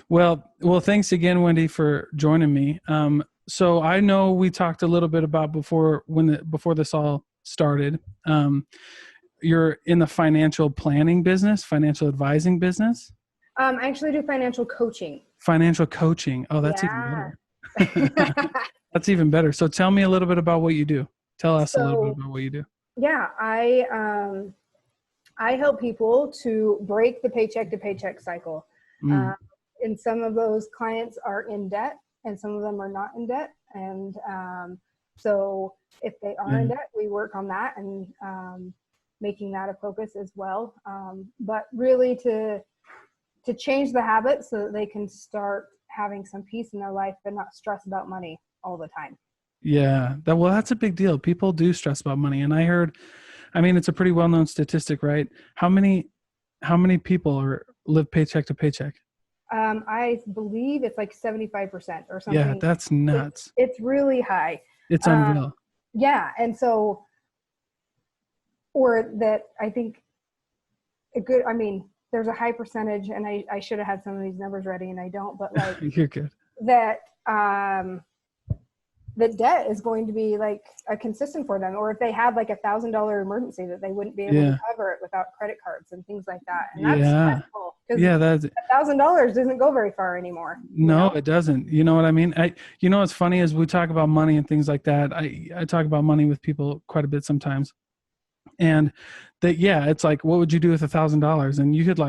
Well, thanks again, Wendy, for joining me. So I know we talked a little bit about before this all started. Um, you're in the financial planning business, financial advising business, I actually do financial coaching. financial coaching. Oh, that's even Yeah. better. That's even better. So tell me a little bit about what you do. Tell us a little bit So about what you do. yeah, I help people to break the paycheck to paycheck cycle. Mm, Uh, and some of those clients are in debt, and some of them are not in debt. And so if they are in yeah. debt, we work on that and making that a focus as well. But really to change the habit so that they can start having some peace in their life and not stress about money all the time. Yeah. That's a big deal. People do stress about money. And I mean, it's a pretty well-known statistic, right? How many people live paycheck to paycheck? I believe it's like 75% or Yeah, something. that's It, nuts. it's really high. It's Um, unreal. yeah. And so, or that I think I mean, there's a high percentage, and I should have had some of these numbers ready and I don't, but like You're good. that, the debt is going to be like a consistent for them, or if they had like $1,000 emergency that they wouldn't be able to Yeah. cover it without credit cards and things like that. And that's Yeah. stressful because Yeah, that's $1,000 doesn't go very far anymore, you no, know? it doesn't. You know what I mean? What's funny is we talk about money and things like that. I talk about money with people quite a bit sometimes. And that, yeah, it's like, what would you do with $1,000? And you could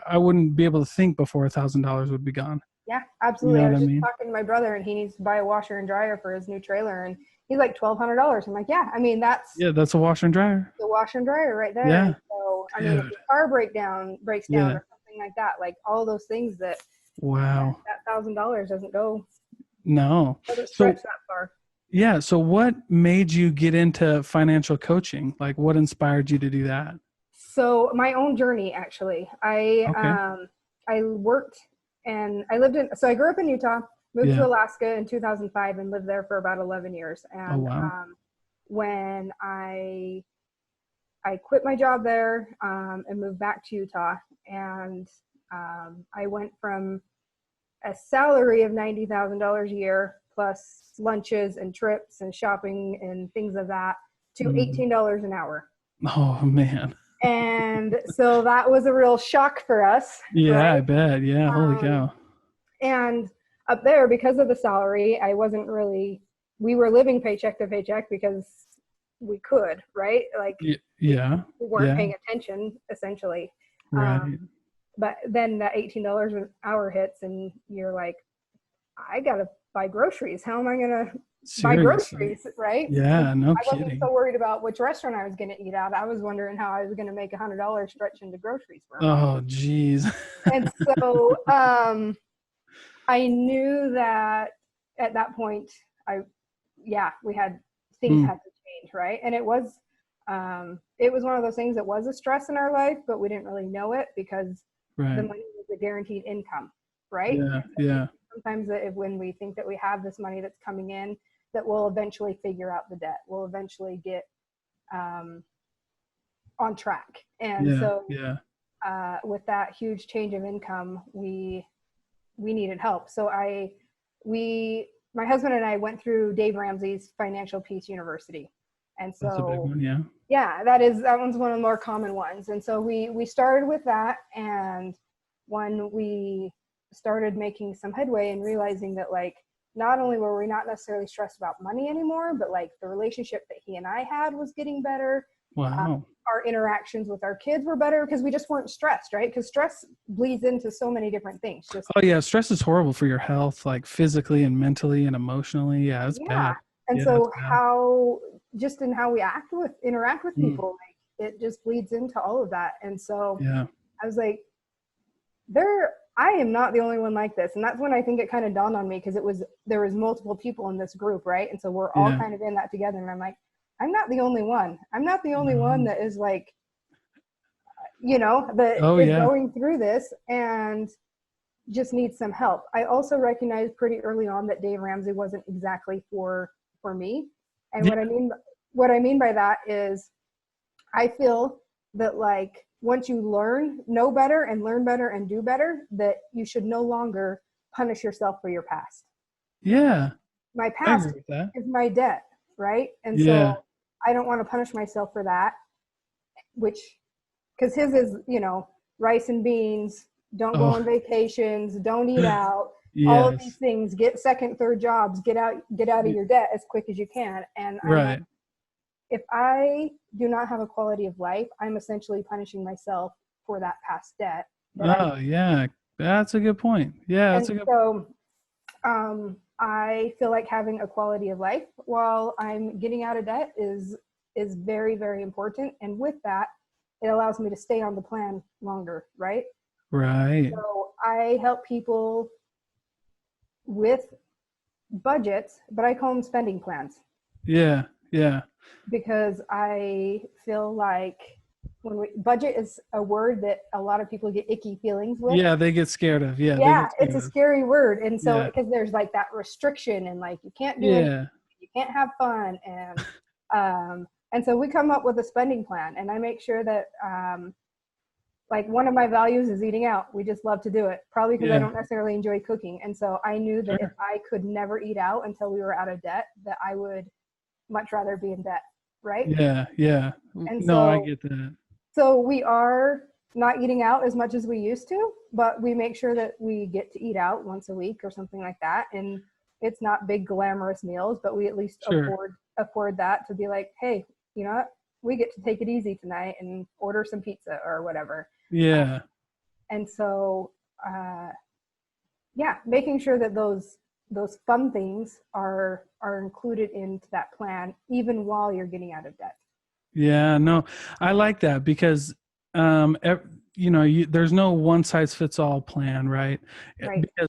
I wouldn't be able to think before $1,000 would be gone. Yeah, You know absolutely. I what was I just mean? talking to my brother and he needs to buy a washer and dryer for his new trailer and he's like $1,200. I'm like, yeah, I mean, that's Yeah, that's a washer and dryer. the washer and dryer right there. Yeah, And so, I mean, if dude. your car breaks down Yeah. or something like that, like all those things Wow. that $1,000 doesn't go, No. doesn't So stretch that far. yeah. So what made you get into financial coaching? Like what inspired you to do that? So my own journey, actually, Okay. I worked and I lived in, so I grew up in Utah, moved to Yeah. Alaska in 2005 and lived there for about 11 years. Oh, And wow. when I quit my job there and moved back to Utah, and I went from a salary of $90,000 a year plus lunches and trips and shopping and things of that to Mm. $18 an hour. Oh, man. And so that was a real shock for us, Yeah, right? I bet. Yeah. Holy Um, cow. and up there, because of the salary, I wasn't really, we were living paycheck to paycheck because we could, right? Like Yeah. we weren't Yeah. paying attention essentially. Um, Right. but then that $18 an hour hits and you're like, I gotta buy groceries. How am I gonna buy Seriously. groceries, right? And Yeah. No I wasn't kidding. so worried about which restaurant I was gonna eat at. I was wondering how I was gonna make $100 stretch into groceries for a month. Oh, geez. And so I knew that at that point, I yeah, we had things Hmm. had to change, right? And it was one of those things that was a stress in our life, but we didn't really know it because the Right. money was a guaranteed income, right? Yeah. And so we Yeah. sometimes when we think that we have this money that's coming in, that we'll eventually figure out the debt. We'll eventually get um, on track. And Yeah. so Yeah. with that huge change of income, we needed help. So my husband and I went through Dave Ramsey's Financial Peace University. And That's a big so one. Yeah. yeah, that one's one of the more common ones. And so we started with that, and when we started making some headway and realizing that like not only were we not necessarily stressed about money anymore, but like the relationship that he and I had was getting better. Wow. Our interactions with our kids were better because we just weren't stressed, right? Because stress bleeds into so many different things. Just Oh yeah, stress is horrible for your health, like physically and mentally and emotionally. Yeah, it's yeah. bad. And Yeah, it's so bad. just in how we interact with Mm, people, like it just bleeds into all of that. And so yeah. I was like, I am not the only one like this. And that's when I think it kind of dawned on me because there was multiple people in this group, right? And so we're all Yeah. kind of in that together. And I'm like, I'm not the only one. I'm not the only one No. that is like, that Oh is yeah. going through this and just needs some help. I also recognized pretty early on that Dave Ramsey wasn't exactly for me. And Yeah. what I mean by that is I feel that like once you know better and learn better and do better, that you should no longer punish yourself for your past. Yeah. My I agree past with that. is my debt, right? And Yeah. so I don't want to punish myself for that, which, because his is, rice and beans, don't go Oh, on vacations, don't eat out, all of these yes. things, get second, third jobs, get out of Y- your debt as quick as you can. And I'm like, Right. if I do not have a quality of life, I'm essentially punishing myself for that past debt that I, Oh, yeah. That's a good point. Yeah, that's and a good. so I feel like having a quality of life while I'm getting out of debt is very, very important. And with that, it allows me to stay on the plan longer, right? Right. So I help people with budgets, but I call them spending plans Yeah. Yeah. because I feel like budget is a word that a lot of people get icky feelings with. Yeah, they get scared of. Yeah, they Yeah, get it's scared a of. scary word. And so, Yeah. because there's like that restriction and like you can't do anything, Yeah. you can't have fun. And so we come up with a spending plan and I make sure that, like one of my values is eating out. We just love to do it, probably because I Yeah. don't necessarily enjoy cooking. And so I knew that if Sure. I could never eat out until we were out of debt, that I would much rather be in debt. Right. Yeah. Yeah. And No, I so, get that. so we are not eating out as much as we used to, but we make sure that we get to eat out once a week or something like that. And it's not big glamorous meals, but we at least Sure. afford that to be like, hey, you know what? We get to take it easy tonight and order some pizza or whatever. Yeah. And so, uh, yeah, making sure that those fun things are included into that plan, even while you're getting out of debt. Yeah. No, I like that because, um, ev- there's no one size fits all plan, right? Right. Because,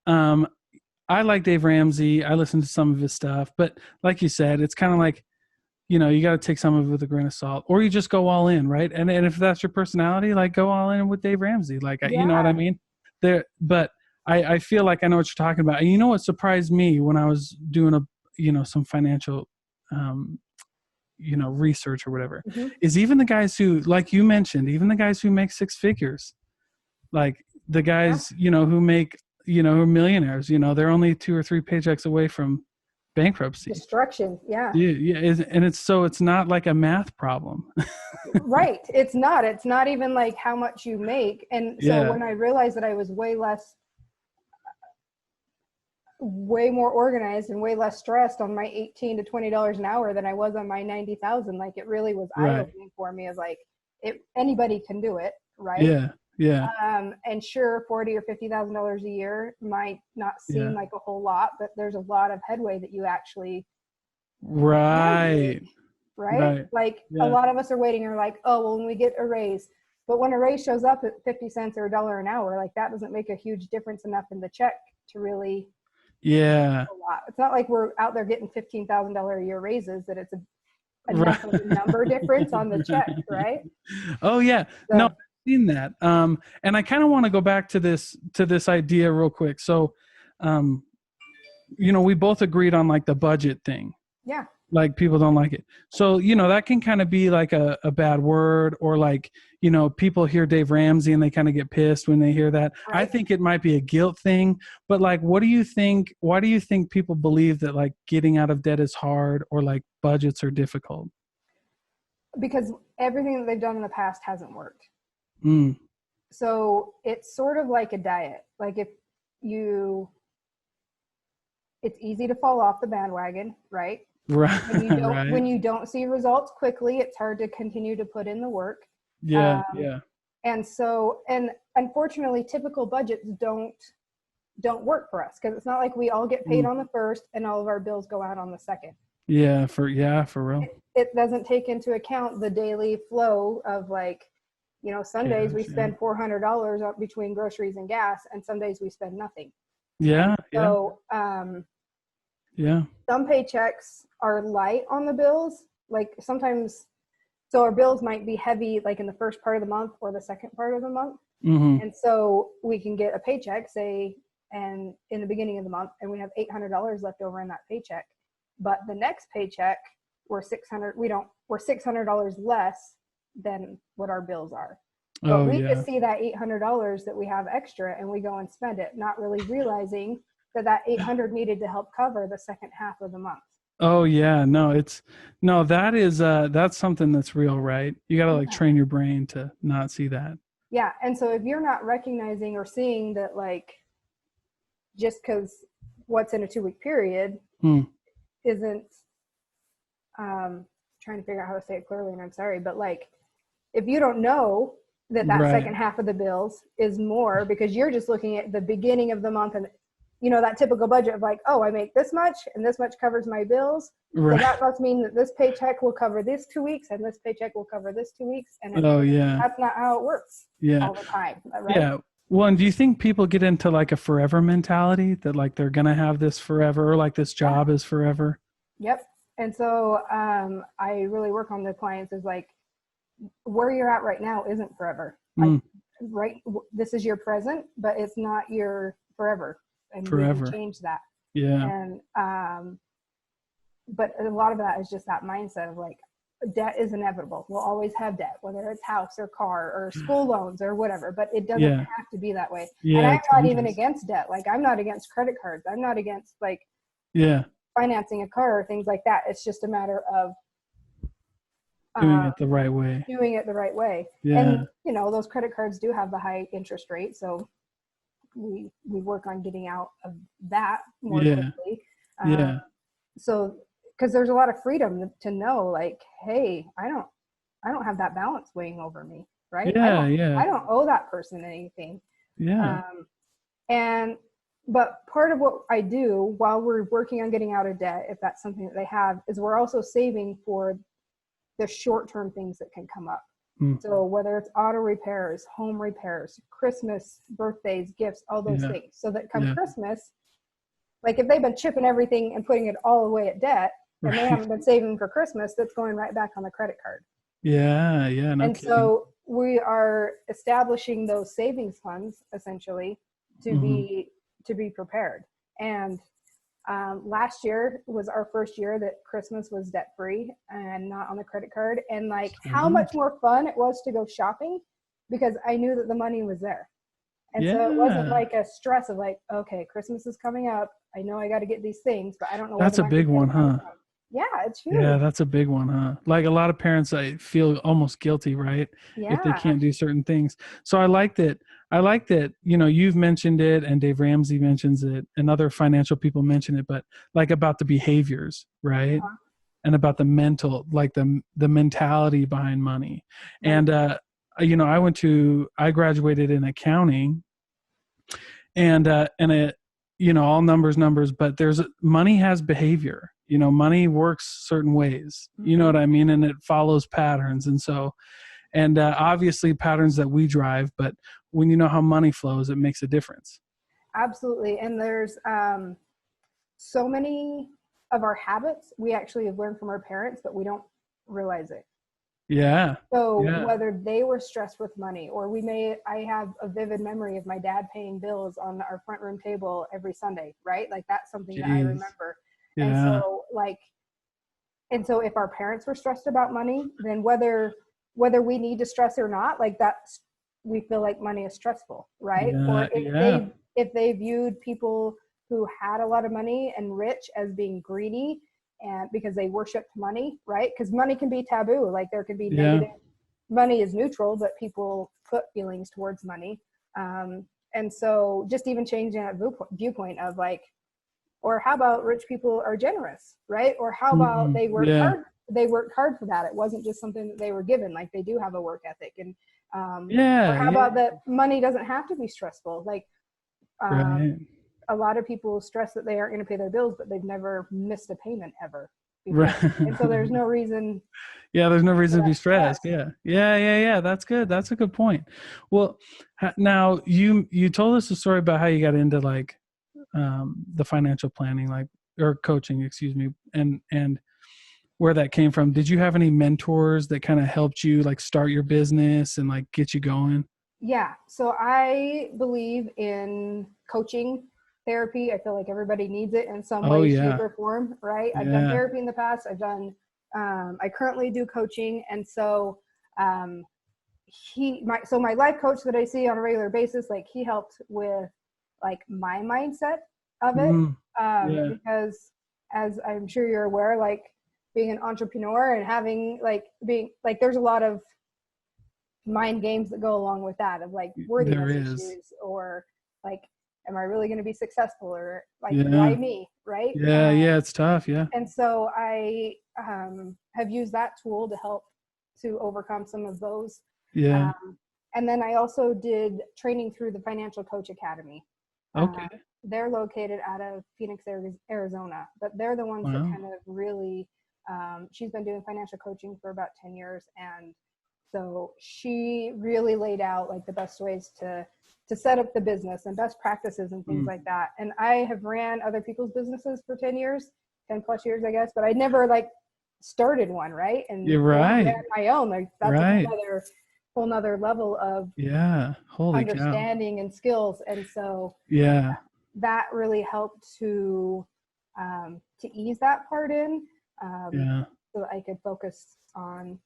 um, I like Dave Ramsey. I listen to some of his stuff, but like you said, it's kind of like, you got to take some of it with a grain of salt, or you just go all in, right? And if that's your personality, like go all in with Dave Ramsey, like you know what I Yeah. mean? But I feel like I know what you're talking about. And you know what surprised me when I was doing some financial, um, research or whatever, Hmm. is even the guys who, like you mentioned, even the guys who make six figures, like the Yeah. guys, who make, who are millionaires, they're only 2 or 3 paychecks away from bankruptcy. Destruction. Yeah. Yeah, yeah, and it's not like a math problem. Right. It's not even like how much you make. And so Yeah, when I realized that I was way more organized and way less stressed on my $18 to $20 an hour than I was on my 90,000, like it really was eye right. opening for me as like anybody can do it. Right. Yeah, yeah, And sure, 40 or $50,000 a year might not seem yeah. like a whole lot, but there's a lot of headway that you actually can make, Right, right? right. Like a Yeah, lot of us are waiting and are like, oh, well, when we get a raise, but when a raise shows up at 50 cents or $1 an hour, like that doesn't make a huge difference enough in the check to really yeah. a lot. It's not like we're out there getting $15,000 a year raises that it's Right. enough of a number difference on the check, right? Oh yeah. No, I've So seen that. And I kind of want to go back to this idea real quick. So, um, we both agreed on like the budget thing. yeah, Like people don't like it. So, that can kind of be like a bad word, or like, people hear Dave Ramsey and they kind of get pissed when they hear that. I right. think it might be a guilt thing, but like, what do you think? Why do you think people believe that like getting out of debt is hard, or like budgets are difficult? Because everything that they've done in the past hasn't worked. Mm. So it's sort of like a diet. Like if you, it's easy to fall off the bandwagon, right? Right. When Right. you don't see results quickly, it's hard to continue to put in the work. Yeah. Um, Yeah. and unfortunately, typical budgets don't work for us because it's not like we all get paid Mm. on the first and all of our bills go out on the second. Yeah, for real. It doesn't take into account the daily flow of like, some days we Cash. Yeah. spend $400 between groceries and gas, and some days we spend nothing. And Yeah. Yeah. so Yeah. some paychecks are light on the bills. Like sometimes, so our bills might be heavy, like in the first part of the month or the second part of the month. Mm-hmm. And so we can get a paycheck, say, and in the beginning of the month, and we have $800 left over in that paycheck. But the next paycheck, we're $600 less than what our bills are. But Oh we yeah. just see that $800 that we have extra and we go and spend it, not really realizing that that 800 needed to help cover the second half of the month. Oh yeah. No, no, that is that's something that's real, right? You got to like Yeah. train your brain to not see that. Yeah. And so if you're not recognizing or seeing that, like, just because what's in a 2 week period Hmm. isn't, trying to figure out how to say it clearly, and I'm sorry, but like, if you don't know that that Right. second half of the bills is more because you're just looking at the beginning of the month and, you know, that typical budget of like, oh, I make this much and this much covers my bills. So Right. that must mean that this paycheck will cover this 2 weeks and this paycheck will cover this 2 weeks. And Oh yeah. that's not how it works Yeah. all the time, right? Yeah. Well, and do you think people get into like a forever mentality that like they're gonna have this forever, or like this Yeah. job is forever? Yep. And so I really work on the clients is like, where you're at right now isn't forever. Like, Mm, right, this is your present, but it's not your forever, and we can forever. change that. Yeah. And but a lot of that is just that mindset of like, debt is inevitable. We'll always have debt, whether it's house or car or school loans or whatever, but it doesn't Yeah. have to be that way. And Yeah. I'm It's not even dangerous. against debt. Like, I'm not against credit cards. I'm not against like Yeah. financing a car or things like that. It's just a matter of Doing uh, it the right way. doing it the right way. Yeah. And you know, those credit cards do have the high interest rate, so we work on getting out of that more Yeah. quickly. Um, Yeah. so because there's a lot of freedom to know, like, hey, I don't have that balance weighing over me, right? Yeah. I Yeah. don't owe that person anything. Yeah. Um, and but part of what I do while we're working on getting out of debt, if that's something that they have, is we're also saving for the short-term things that can come up. Mm, So whether it's auto repairs, home repairs, Christmas, birthdays, gifts, all those yeah. things. So that come Yeah. Christmas, like if they've been chipping everything and putting it all away at debt and they Right. haven't been saving for Christmas, that's going right back on the credit card. Yeah. Yeah. No And kidding. so we are establishing those savings funds essentially to Hmm. be prepared. And last year was our first year that Christmas was debt free and not on the credit card. And like how Sweet. much more fun it was to go shopping because I knew that the money was there. And so it wasn't Yeah. like a stress of like, okay, Christmas is coming up. I know I got to get these things, but I don't know where the That's a money's big going one, to come huh? from. Yeah, it's Yeah, huge. that's a big one, huh? Like a lot of parents, I feel almost guilty, right? If they Yeah. can't do certain things. So I like that. I like that, you've mentioned it and Dave Ramsey mentions it and other financial people mention it, but like about the behaviors, right? Uh-huh. And about the mental, like the mentality behind money. Right. And I graduated in accounting, and it, all numbers, but there's money has behavior. Money works certain ways, you know Mm-hmm. what I mean, and it follows patterns. And so, and obviously patterns that we drive, but when you know how money flows, it makes a difference. Absolutely. And there's so many of our habits we actually have learned from our parents, but we don't realize it. Yeah. So Yeah. whether they were stressed with money, or I have a vivid memory of my dad paying bills on our front room table every Sunday, right? Like that's something that I Jeez. remember. And Yeah. so if our parents were stressed about money, then whether we need to stress or not, like that's, we feel like money is stressful, right? Yeah. Or if Yeah. they viewed people who had a lot of money and rich as being greedy, and because they worshiped money, right? Because money can be taboo. Like there can be Yeah. negative. Money is neutral, but people put feelings towards money. And so just even changing that viewpoint of like, or how about rich people are generous, right? Or how about Mhm. they worked Yeah. hard? They worked hard for that. It wasn't just something that they were given. Like they do have a work ethic. And or Yeah. how Yeah. about that money doesn't have to be stressful? Like um, Right. a lot of people stress that they aren't going to pay their bills, but they've never missed a payment ever before. And so Right. there's no reason Yeah, there's no for reason to be that stress. stressed. Yeah. Yeah, yeah, yeah. That's good. That's a good point. Well, now you told us a story about how you got into like the financial planning, like, or coaching, excuse me, and where that came from. Did you have any mentors that kind of helped you like start your business and like get you going? Yeah. So I believe in coaching therapy. I feel like everybody needs it in some Oh way, shape, yeah. or form, right? I've done Yeah. therapy in the past. I currently do coaching. And so um, my life coach that I see on a regular basis, like he helped with like my mindset of it, Mm, yeah. because as I'm sure you're aware, like being an entrepreneur and having like being like there's a lot of mind games that go along with that of like There worthiness is. issues or like am I really going to be successful or like why Yeah. me, right? Yeah. Yeah. It's tough. Yeah. And so I have used that tool to help to overcome some of those. Yeah. Um, and then I also did training through the Financial Coach Academy. Okay. They're located out of Phoenix, Arizona, but they're the ones that Wow. kind of really, she's been doing financial coaching for about 10 years. And so she really laid out like the best ways to set up the business and best practices and things Mm. like that. And I have ran other people's businesses for 10 years, 10 plus years, I guess, but I never like started one, right? And You're or right. ran my own. Like that's a Right. whole nother level of Yeah. Holy cow. understanding and skills. And so Yeah. that really helped to ease that part in, um, Yeah. so that I could focus on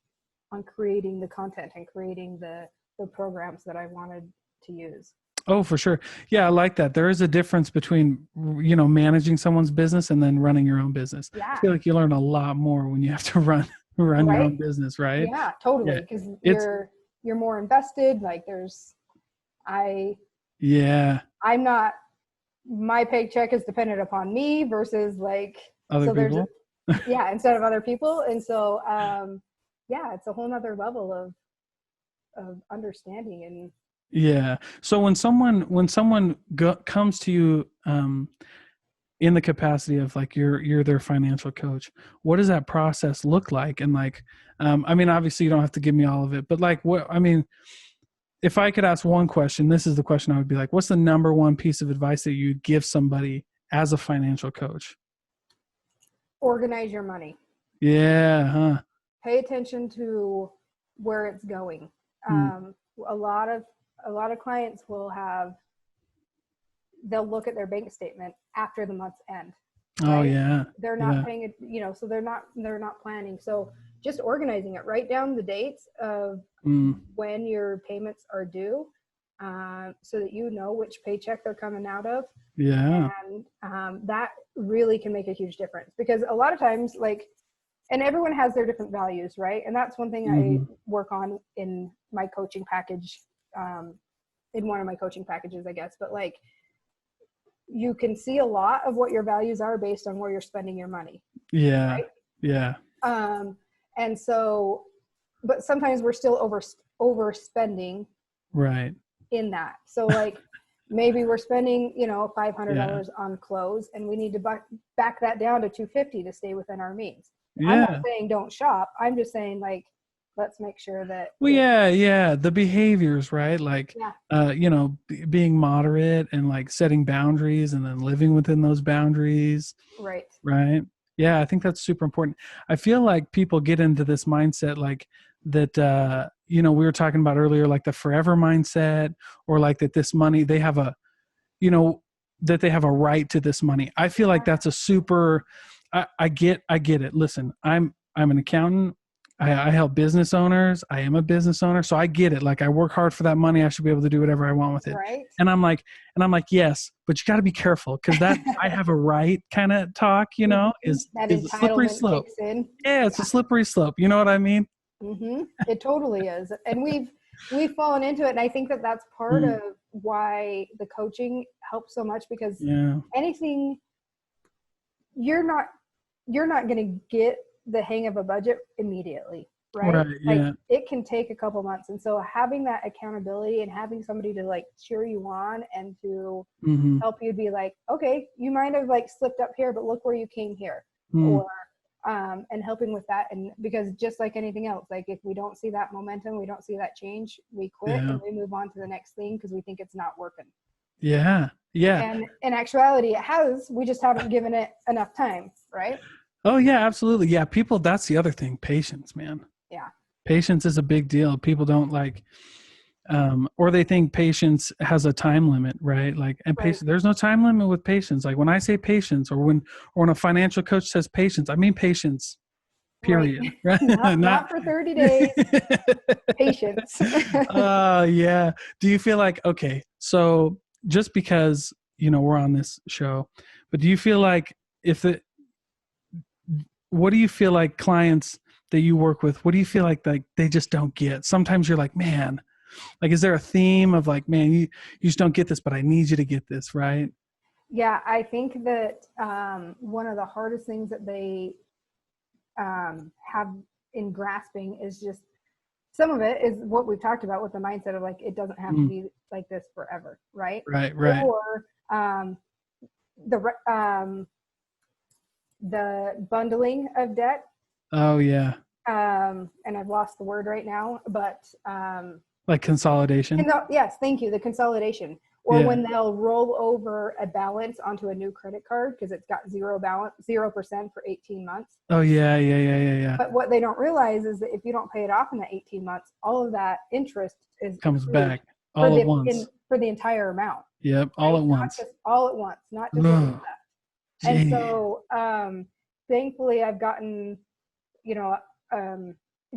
creating the content and creating the programs that I wanted to use. Oh, for sure. Yeah, I like that. There is a difference between, managing someone's business and then running your own business. I Yeah. feel like you learn a lot more when you have to run your Right. own business, right? Yeah, Yeah. totally. Because It's you're more invested. Like I yeah, I'm not, my paycheck is dependent upon me versus like, other so there's a, people. yeah, instead of other people. And so yeah, it's a whole nother level of understanding. And Yeah. So when someone comes to you in the capacity of like you're their financial coach, what does that process look like? And like I mean obviously you don't have to give me all of it, but like what I mean if I could ask one question, this is the question I would be like, what's the number one piece of advice that you'd give somebody as a financial coach? organize your money. Yeah, huh. Pay attention to where it's going. Mm. Um, a lot of clients they'll look at their bank statement after the month's end, Oh right? yeah. They're not Yeah. paying it, so they're not planning. So just organizing it, write down the dates of Mm. when your payments are due, so that you know which paycheck they're coming out of. Yeah. And that really can make a huge difference, because a lot of times, like, and everyone has their different values, right? And that's one thing I Hmm. work on in my coaching package, in one of my coaching packages, I guess. But like, you can see a lot of what your values are based on where you're spending your money, Yeah. right? Yeah. Um, and so, but sometimes we're still overspending Right. in that. So like maybe we're spending, Yeah. $500 on clothes, and we need to back that down to 250 to stay within our means. I'm not Yeah. saying don't shop. I'm just saying, like, let's make sure that Well, it's, yeah, yeah. The behaviors, right? Like, yeah, being moderate and like setting boundaries and then living within those boundaries, right. right? Yeah, I think that's super important. I feel like people get into this mindset like that, we were talking about earlier, like the forever mindset, or like that this money, they have you know, that they have a right to this money. I feel like that's a super, I get it. Listen, I'm an accountant. I help business owners. I am a business owner. So I get it. Like I work hard for that money. I should be able to do whatever I want with it. Right. And I'm like, yes, but you got to be careful because that I have a right kind of talk, Mhm. is That is a slippery entitlement slope. kicks in. Yeah, it's a slippery slope. You know what I mean? It totally is. And we've fallen into it. And I think that that's part Mm, of why the coaching helps so much, because yeah. anything, you're not going to get the hang of a budget immediately, right? Right. Like Yeah. it can take a couple months. And so having that accountability and having somebody to like cheer you on and to Hmm. help you be like, okay, you might have like slipped up here, but look where you came here. Mm, Or and helping with that. And because just like anything else, like if we don't see that momentum, we don't see that change, we quit yeah. and we move on to the next thing because we think it's not working. Yeah. Yeah. And in actuality, it has. We just haven't given it enough time, right? Oh yeah, absolutely. Yeah, people, that's the other thing, patience, man. Yeah. Patience is a big deal. People don't like or they think patience has a time limit, right? Like, and Right. patience, there's no time limit with patience. Like when I say patience, or when a financial coach says patience, I mean patience. Right. period. Right? Not Not. for 30 days. Patience. Yeah. Do you feel like, okay, so just because, we're on this show, but do you feel like if it, what do you feel like clients that you work with, what do you feel like they just don't get? Sometimes you're like, man, like, is there a theme of like, man, you just don't get this, but I need you to get this, right? Yeah, I think that one of the hardest things that they have in grasping is just some of it is what we've talked about with the mindset of like it doesn't have to Mm, be like this forever, right? right, right. Or the the bundling of debt, Oh yeah. and I've lost the word right now, but Like consolidation. yes, thank you, the consolidation. Or Yeah. when they'll roll over a balance onto a new credit card because it's got zero balance, 0% for 18 months. Oh yeah, yeah, yeah, yeah, yeah. But what they don't realize is that if you don't pay it off in that 18 months, all of that interest is Comes accrued back all at once. for the entire amount, Yep, all right? at Not once. just all at once, not just what was Oh, left. And gee. so thankfully I've gotten, you know,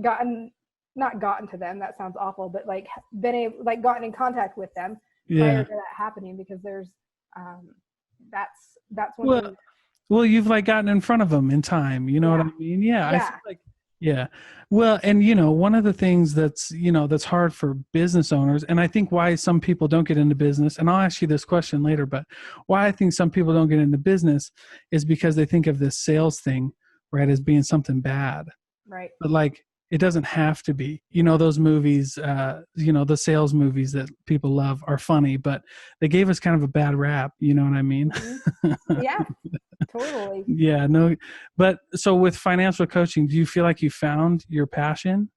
gotten not gotten to them, that sounds awful, but like been able, like gotten in contact with them prior Yeah. to that happening, because there's um that's one Well, thing. well, you've like gotten in front of them in time. You know what I Yeah, mean? Yeah, I feel yeah, like, yeah. Well, and one of the things that's hard for business owners, and I think why some people don't get into business, and I'll ask you this question later, but why I think some people don't get into business is because they think of this sales thing, right, as being something bad. right. But like, it doesn't have to be. Those movies, the sales movies that people love are funny, but they gave us kind of a bad rap. You know what I mean? Hmm. Yeah, totally. Yeah, no, but so with financial coaching, do you feel like you found your passion?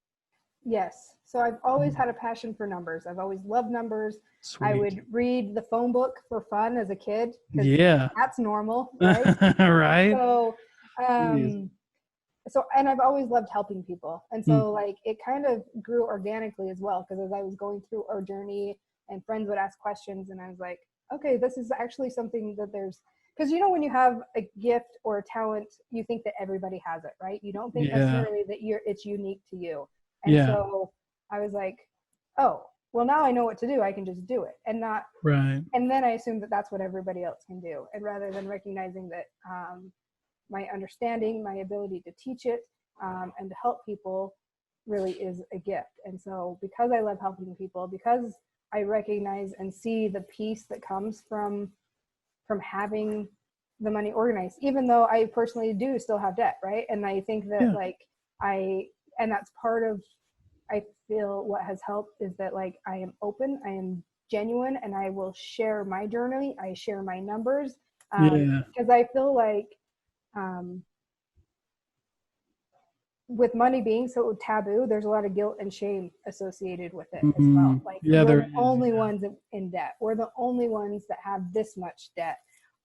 Yes. So I've always Mm, had a passion for numbers. I've always loved numbers. I sweet. would read the phone book for fun as a kid because Yeah. that's normal, right? Right? So, Jeez. um, and I've always loved helping people. And Mm, so, like, it kind of grew organically as well, because as I was going through our journey and friends would ask questions, and I was like, okay, this is actually something that because when you have a gift or a talent, you think that everybody has it, right? You don't think yeah. necessarily that it's unique to you. And Yeah. so I was like, oh, well, now I know what to do. I can just do it and not, Right. and then I assume that that's what everybody else can do. And rather than recognizing that my understanding, my ability to teach it, and to help people really is a gift. And so because I love helping people, because I recognize and see the peace that comes from having the money organized, even though I personally do still have debt, right? And I think that Yeah. like and that's part of, I feel what has helped is that like I am open, I am genuine, and I will share my journey. I share my numbers, Yeah. because I feel like um, with money being so taboo, there's a lot of guilt and shame associated with it as well. Like Yeah, we're there the is. only Yeah. ones in debt. We're the only ones that have this much debt.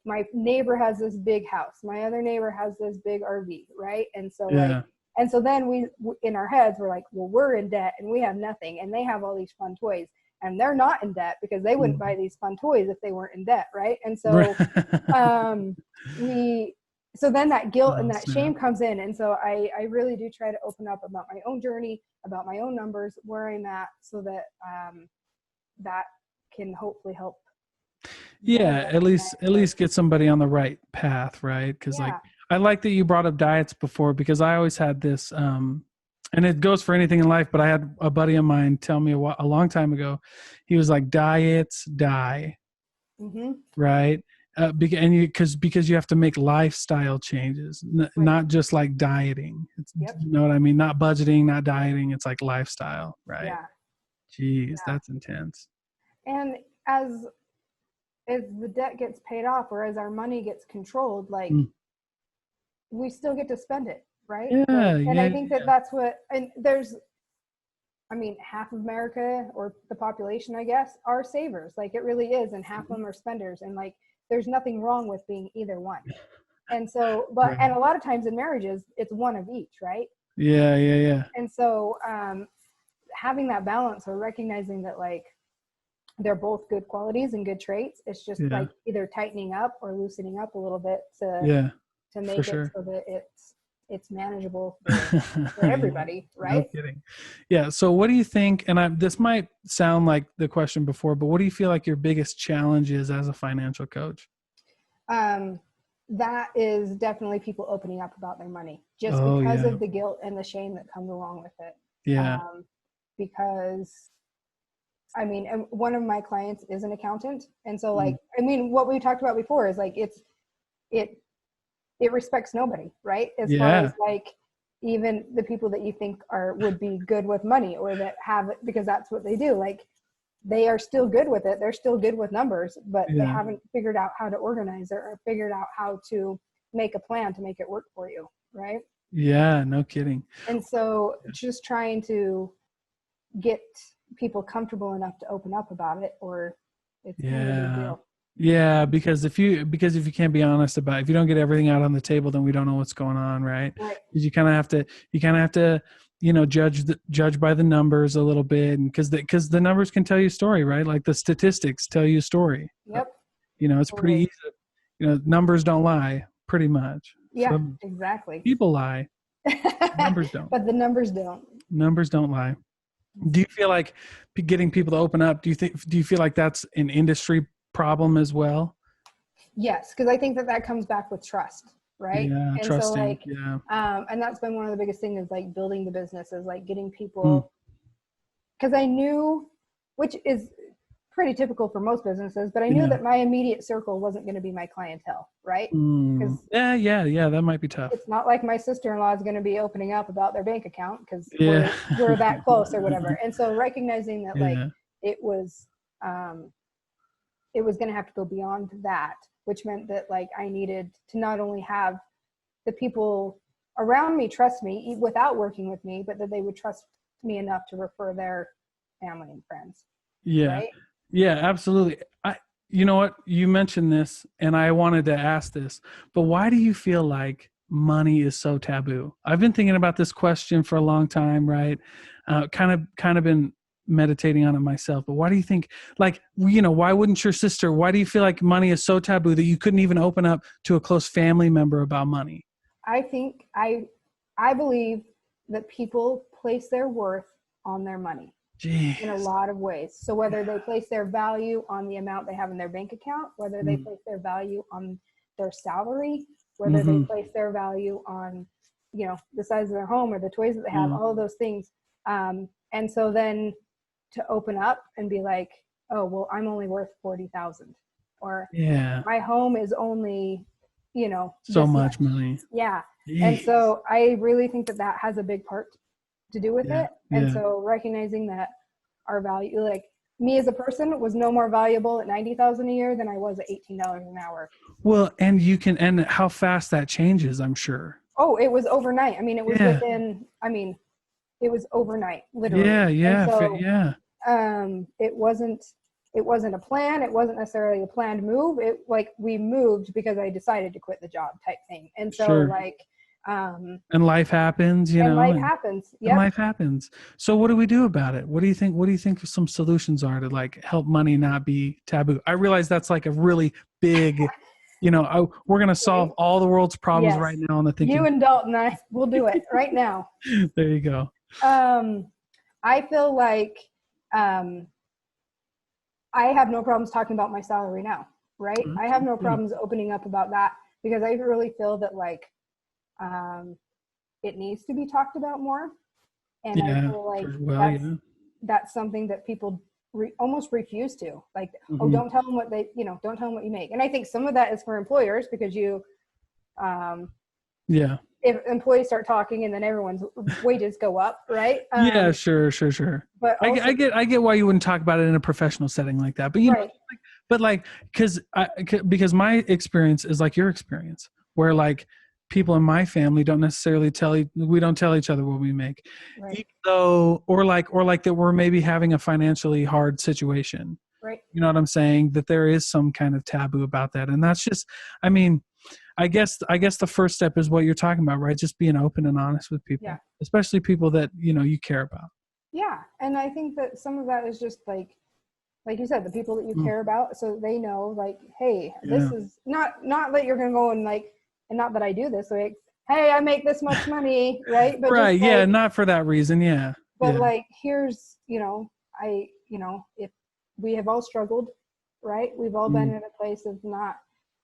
My neighbor has this big house. My other neighbor has this big RV, right? Yeah. And so then we, in our heads, we're like, well, we're in debt and we have nothing, and they have all these fun toys, and they're not in debt because they wouldn't Mm. buy these fun toys if they weren't in debt, right? And Right. so um, we so then that guilt and Oh, that shame snap. comes in. And so I really do try to open up about my own journey, about my own numbers, where I'm at, so that that can hopefully help them Yeah, at least recognize at like, least get somebody on the right path, right? Because like yeah, I like that you brought up diets before, because I always had this and it goes for anything in life, but I had a buddy of mine tell me a long time ago. He was like, diets die, mm-hmm, right? And because you have to make lifestyle changes, right, not just like dieting. yep, You know what I mean? Not budgeting, not dieting. It's like lifestyle, right? yeah, Jeez, yeah. that's intense. And as the debt gets paid off, or as our money gets controlled, like Mm. we still get to spend it, right? Like, Yeah, and I yeah, think that that's what, and there's, I mean, half of America, or the population, I guess, are savers. Like it really is. And half of them are spenders. And like, there's nothing wrong with being either one. And so, and right. a lot of times in marriages, it's one of each, right? Yeah, yeah, yeah. And so, having that balance, or recognizing that like they're both good qualities and good traits, it's just Yeah. like either tightening up or loosening up a little bit to Yeah, for make it sure. so that it's manageable for Yeah, everybody, no right? kidding. Yeah. So what do you think, and this might sound like the question before, but what do you feel like your biggest challenge is as a financial coach? Um, that is definitely people opening up about their money just Oh because yeah. of the guilt and the shame that comes along with it. Yeah. Um, because I mean, and one of my clients is an accountant. And so Mm. like, I mean, what we talked about before is like, it, it respects nobody, right? As far as Yeah. like, even the people that you think would be good with money or that have it because that's what they do. Like they are still good with it. They're still good with numbers, but they Yeah. haven't figured out how to organize it or figured out how to make a plan to make it work for you. Right. Yeah. No kidding. And so just trying to get people comfortable enough to open up about it, or it's kind of a big Yeah. deal. Yeah, because if you can't be honest about it, if you don't get everything out on the table, then we don't know what's going on, right? Right. Because you kind of have to, judge by the numbers a little bit, and because the numbers can tell you a story, right? Like the statistics tell you a story. Yep. It's pretty Totally. easy. Numbers don't lie, pretty much. Yeah, So exactly. people lie, numbers don't. But the numbers don't. Numbers don't lie. Do you feel like getting people to open up? Do you feel like that's an industry problem as well? Yes, because I think that comes back with trust, right? Yeah, And so trusting. like, Yeah. and that's been one of the biggest things is like building the business is like getting Mm, people, because I knew, which is pretty typical for most businesses, but I knew yeah. that my immediate circle wasn't going to be my clientele, right? Mm, Because yeah, yeah, yeah. That might be tough. it's not like my sister-in-law is going to be opening up about their bank account because Yeah. we're that close or whatever. And so recognizing that like Yeah. it was um, it was going to have to go beyond that, which meant that like I needed to not only have the people around me trust me without working with me, but that they would trust me enough to refer their family and friends, Yeah. right? Yeah, absolutely. You know what? You mentioned this and I wanted to ask this, but why do you feel like money is so taboo? I've been thinking about this question for a long time, right? Kind of been meditating on it myself, but why do you think why wouldn't your sister, why do you feel like money is so taboo that you couldn't even open up to a close family member about money? I think I believe that people place their worth on their money in a Jeez. lot of ways. So whether they place their value on the amount they have in their bank account, whether they place their value on their salary, whether they Mm-hmm. place their value on, the size of their home or the toys that they have, all of those things. And so then to open up and be like, oh, well, I'm only worth 40,000 or Yeah. my home is only, So this much much. money. Yeah. And Jeez. so I really think that has a big part to do with Yeah. it. And Yeah. so recognizing that our value, like me as a person was no more valuable at 90,000 a year than I was at $18 an hour. Well, and how fast that changes, I'm sure. Oh, it was overnight. I mean, Yeah. it was overnight, literally. Yeah. And Yeah. so Yeah. it wasn't a plan. It wasn't necessarily a planned move. It like we moved because I decided to quit the job type thing. And so Sure. like And life happens, and life and happens. and Yep. life happens. So what do we do about it? What do you think some solutions are to like help money not be taboo? I realize that's like a really big, we're going to solve Right? all the world's problems right Yes. now. And the You thinking, and Dalton, I will do it right now. there you go. Um, I feel like um, I have no problems talking about my salary now, right? I have Okay, no good. problems opening up about that because I really feel that like um, it needs to be talked about more. And I Yeah. feel like Well, yeah. that's something that people almost refuse to like, oh, Hmm. don't tell them don't tell them what you make. And I think some of that is for employers because um, Yeah. if employees start talking and then everyone's wages go up, right? Yeah, sure, sure, sure. But I also, get why you wouldn't talk about it in a professional setting like that. But right, because my experience is like your experience, where like people in my family don't necessarily we don't tell each other what we make, right, even though or like that we're maybe having a financially hard situation. right. You know what I'm saying? That there is some kind of taboo about that, and that's just, I mean, I guess the first step is what you're talking about, right? Just being open and honest with Yeah. people, especially people that you care about. Yeah. And I think that some of that is just like you said, the people that you Mm, care about, so they know like, hey, this yeah. is not that you're going to go and like, and not that I do this, like hey, I make this much money, right? But just Right. Yeah. like, Not for that reason. Yeah. but Yeah. like, here's, if we have all struggled, right? We've all been Mm, in a place of not,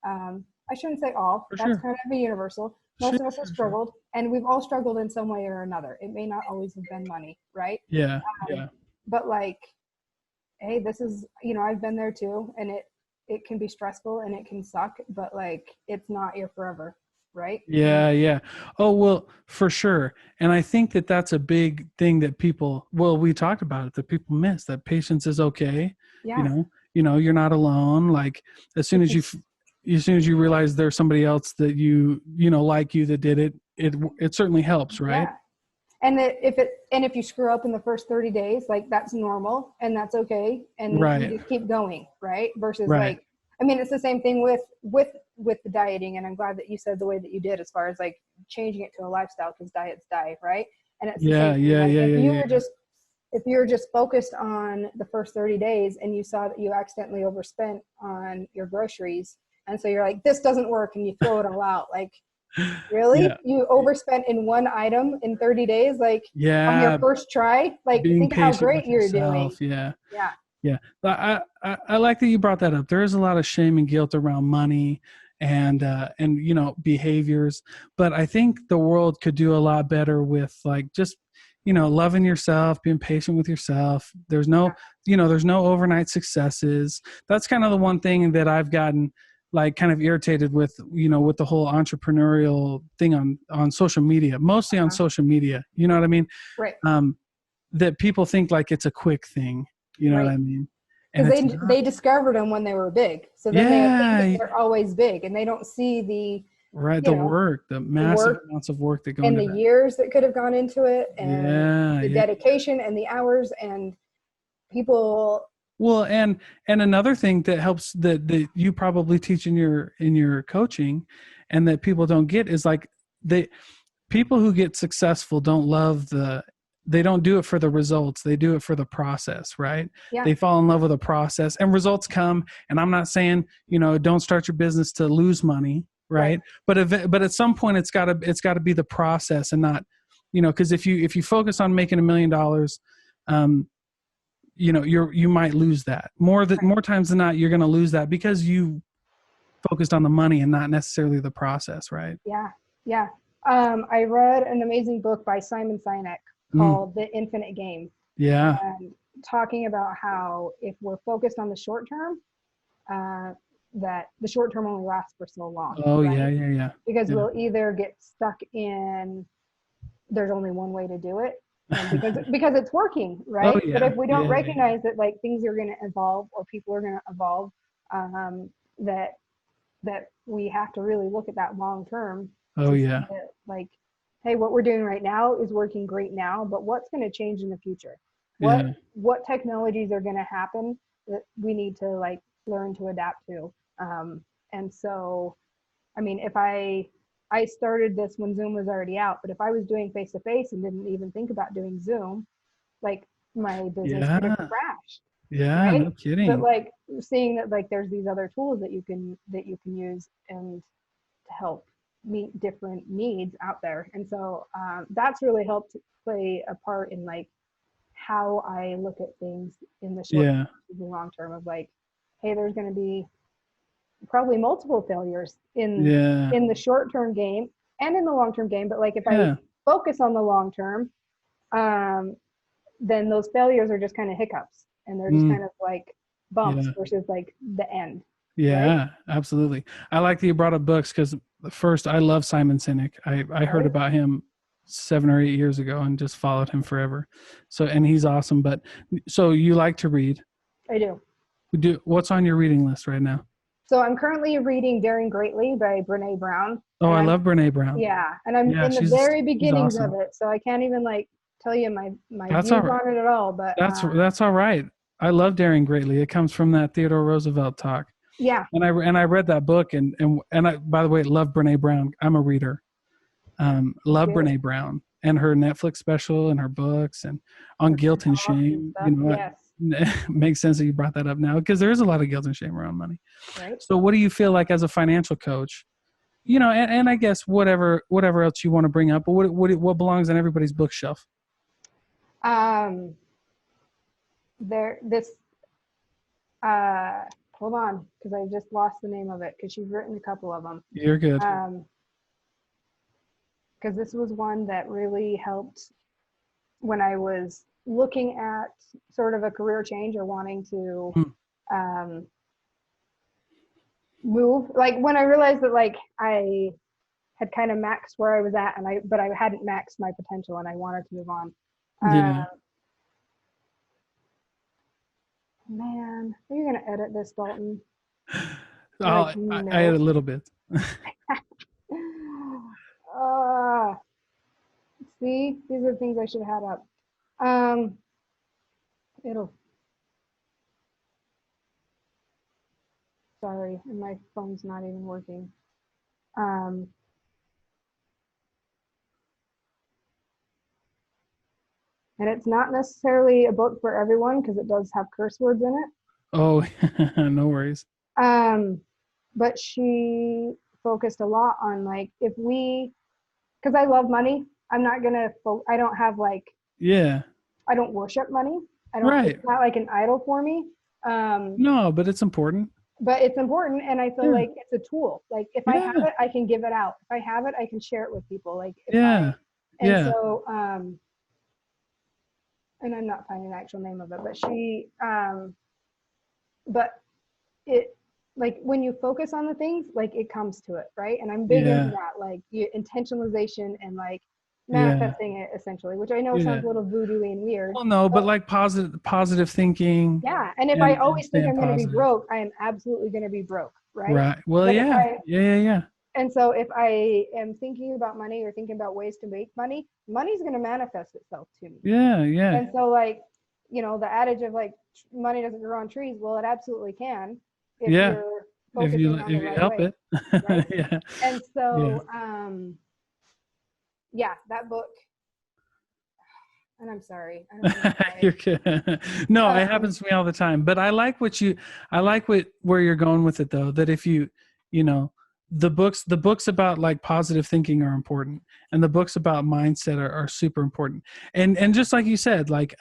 I shouldn't say all, for that's sure. kind of a universal. Sure. Most of us have Sure. Sure. struggled, and we've all struggled in some way or another. It may not always have been money, right? Yeah. Um, Yeah. but like, hey, this is, I've been there too, and it can be stressful and it can suck, but like, it's not your forever, right? Yeah, yeah. Oh, well, for sure. And I think that that's a big thing that people, well, we talked about it, that people miss, that patience is okay. You Yeah. know, you're not alone. Like as soon If as you, as soon as you realize there's somebody else that like you that did it, it certainly helps, right? yeah. And if you screw up in the first 30 days, like that's normal and that's okay, and you Right. just keep going, right? Versus Right. like, I mean, it's the same thing with the dieting, and I'm glad that you said the way that you did as far as like changing it to a lifestyle, because diets die, right? And it's the Yeah, same thing, yeah, like yeah, yeah, yeah. if you were just focused on the first 30 days and you saw that you accidentally overspent on your groceries, and so you're like, this doesn't work, and you throw it all out, like, Yeah. really? You overspent in one item in 30 days, like on your Yeah, first try? Like, being think of how patient great with you're doing. yourself. Yeah. Yeah. Yeah, I like that you brought that up. There is a lot of shame and guilt around money and behaviors, but I think the world could do a lot better with like just loving yourself, being patient with yourself. There's no overnight successes. That's kind of the one thing that I've gotten like kind of irritated with with the whole entrepreneurial thing on social media, mostly on Uh-huh. social media. You know what I mean? Right. Um, that people think like it's a quick thing. You know what Right. I mean? And Because it's they not. discovered them when they were big. So then they think that Yeah, they're always big, and they don't see right. you The know, work, the the massive work amounts of work that go and into the that. years that could have gone into it, and Yeah, the yeah. dedication and the hours, and people. Well, and another thing that helps that you probably teach in your coaching, and that people don't get is like they people who get successful don't love they don't do it for the results, they do it for the process, right? Yeah. They fall in love with the process and results come. And I'm not saying don't start your business to lose money, Right. right? But at some point it's got to be the process and not because if you focus on making $1 million, um you might lose that Right. more times than not. You're going to lose that because you focused on the money and not necessarily the process, right? Yeah. Yeah. I read an amazing book by Simon Sinek Mm, called The Infinite Game, yeah. and talking about how if we're focused on the short term, uh, that the short term only lasts for so long, Oh yeah, right? yeah, yeah, Because yeah. we'll either get stuck in there's only one way to do it, and because it's working, Oh right? But yeah, if we don't yeah, yeah, yeah. recognize that like things are going to evolve or people are going to evolve, um, that we have to really look at that long term Oh to see yeah, that, like, hey, what we're doing right now is working great now, but what's going to change in the future? yeah, What technologies are going to happen that we need to like learn to adapt to? And so, I mean, if I started this when Zoom was already out, but if I was doing face to face and didn't even think about doing Zoom, like, my business could have yeah, crashed, yeah. right? No But kidding. like, seeing that like there's these other tools that you can use and to help meet different needs out there, and so that's really helped play a part in like how I look at things in the short Yeah, term, the long term, of like, hey, there's going to be probably multiple failures yeah, in the short term game and in the long term game, but like if I yeah, focus on the long term, um, then those failures are just kind of hiccups, and they're just mm, kind of like bumps yeah, versus like the end, right? yeah. Absolutely. I like that you brought up books because first, I love Simon Sinek. I heard Right. about him 7 or 8 years ago and just followed him forever. So and he's awesome. But so you like to read? I do. What's on your reading list right now? So I'm currently reading Daring Greatly by Brene Brown, Oh, and I I'm love Brene Brown. yeah, and I'm Yeah, in the very she's beginnings of awesome. it, so I can't even like tell you my That's all views right. on it at all. But That's all right. I love Daring Greatly. It comes from that Theodore Roosevelt talk. yeah, And I read that book and I, by the way, love Brene Brown. I'm a reader. me Love too. Brene Brown and her Netflix special and her books and on Her guilt and talk and shame. stuff. Yes, It makes sense that you brought that up now because there is a lot of guilt and shame around money. right. So what do you feel like as a financial coach? and I guess whatever else you want to bring up, but what belongs on everybody's bookshelf? Um, there, this, hold on, because I just lost the name of it, because she's written a couple of them. You're good. Because this was one that really helped when I was looking at sort of a career change or wanting to move. Like when I realized that like I had kind of maxed where I was at, but I hadn't maxed my potential, and I wanted to move on. Yeah. Man, are you gonna edit this, Dalton? I had a little bit. See, these are things I should have had up. Sorry, and my phone's not even working. And it's not necessarily a book for everyone because it does have curse words in it. Oh, no worries. But she focused a lot on like, because I love money, I'm not gonna, I don't have like, yeah, I don't worship money. Right. It's not like an idol for me. No, but it's important. But it's important, and I feel like it's a tool. Like if I have it, I can give it out. If I have it, I can share it with people. Like so, and I'm not finding the actual name of it, but she, but it, like when you focus on the things, like it comes to it, right? And I'm big into that, like intentionalization and like manifesting it essentially, which I know sounds a little voodoo-y and weird. Well, no, but like positive thinking. Yeah, and if I always think I'm going to be broke, I am absolutely going to be broke, right? Right. Well, yeah. And so if I am thinking about money or thinking about ways to make money, money's going to manifest itself to me. Yeah. And so like, the adage of like money doesn't grow on trees, well, it absolutely can if you're focusing on the right help way. It. Right? Yeah. And so that book, and I'm sorry. I don't know why. You're good. No, it happens to me all the time. But I like where you're going with it though. That if the books about like positive thinking are important, and the books about mindset are super important. And just like you said, like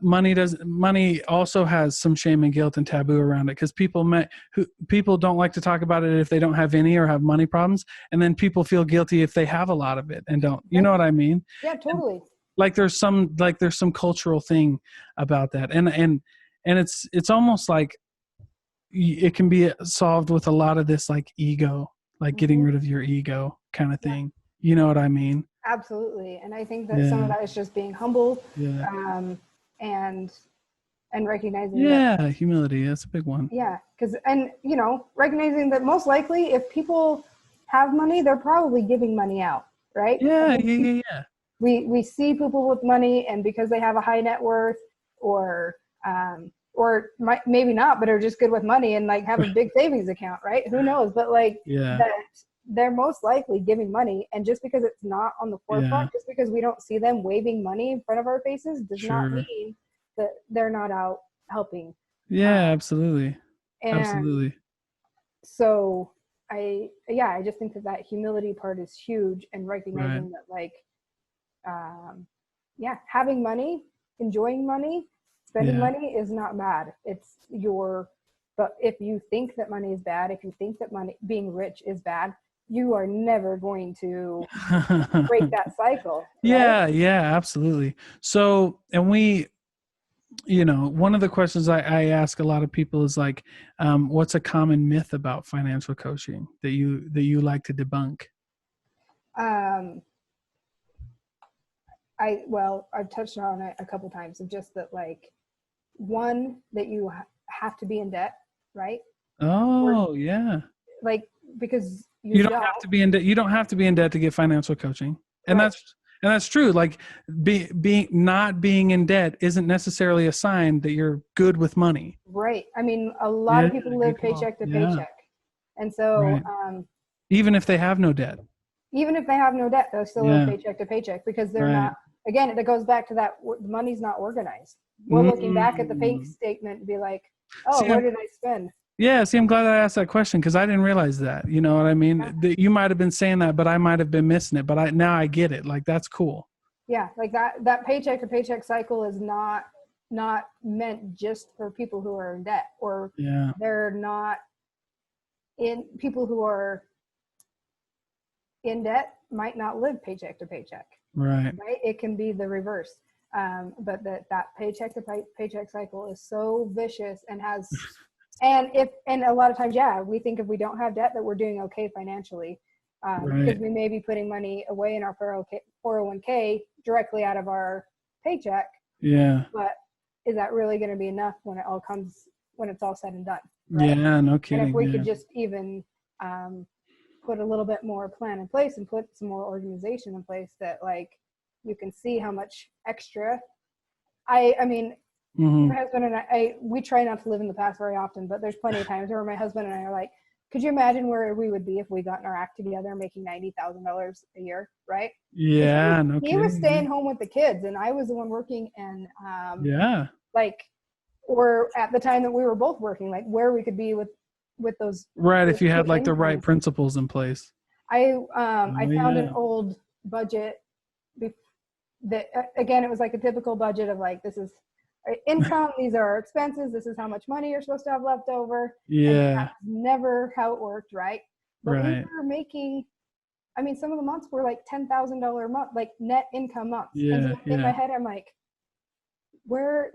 money also has some shame and guilt and taboo around it, because people don't like to talk about it if they don't have any or have money problems, and then people feel guilty if they have a lot of it and don't. You know what I mean? Yeah, totally. And there's some cultural thing about that, and it's almost like it can be solved with a lot of this like ego, like getting rid of your ego kind of thing. You know what I mean? Absolutely. And I think that some of that is just being humble. And recognizing humility, that's a big one. Because recognizing that most likely if people have money, they're probably giving money out, right? We see people with money, and because they have a high net worth or maybe not, but are just good with money and like have a big savings account, right? Who knows? But like that they're most likely giving money, and just because it's not on the forefront, just because we don't see them waving money in front of our faces does not mean that they're not out helping. Absolutely. And so I just think that humility part is huge, and recognizing that like having money, enjoying money, spending money is not bad. But if you think that money is bad, if you think that being rich is bad, you are never going to break that cycle. Right? Yeah, absolutely. So, and one of the questions I ask a lot of people is like, what's a common myth about financial coaching that you like to debunk? I've touched on it a couple times, of just that, like, one, that you have to be in debt, right? Like, because you don't have to be in debt. You don't have to be in debt to get financial coaching, and that's true. Like, not being in debt isn't necessarily a sign that you're good with money. Right. I mean, a lot of people live paycheck to paycheck, and so even if they have no debt. Even if they have no debt, they'll still live paycheck to paycheck, because they're not. Again, it goes back to that money's not organized. We're looking back at the bank statement and be like, "Oh, where did I spend?" Yeah, see, I'm glad I asked that question because I didn't realize that. You know what I Yeah. mean? You might have been saying that, but I might have been missing it. But now I get it. Like that's cool. Yeah, like that paycheck to paycheck cycle is not meant just for people who are in debt, or Yeah. they're not in people who are in debt might not live paycheck to paycheck, Right. right? It can be the reverse. But that paycheck to paycheck cycle is so vicious and has, and a lot of times, yeah, we think if we don't have debt that we're doing okay financially, because Right. we may be putting money away in our 401k directly out of our paycheck, Yeah. but is that really going to be enough when it's all said and done, right? Yeah. No And if kidding. we Yeah. could just even um, put a little bit more plan in place and put some more organization in place, that like you can see how much extra. I mean, Hmm. my husband and I, we try not to live in the past very often, but there's plenty of times where my husband and I are like, could you imagine where we would be if we gotten our act together making $90,000 a year, right? Because Yeah. No he was kidding. staying home with the kids and I was the one working, and Yeah. like, or at the time that we were both working, like where we could be with Right. those If you two had like the right incomes. principles in place. I Oh found an yeah. old budget that again, it was like a typical budget of like, this is our income, these are our expenses, this is how much money you're supposed to have left over, and Yeah. that's never how it worked, right? But we Right. were making, I mean, some of the months were like $10,000 a month, like net income months. And Yeah. so in my Yeah. head, I'm like, where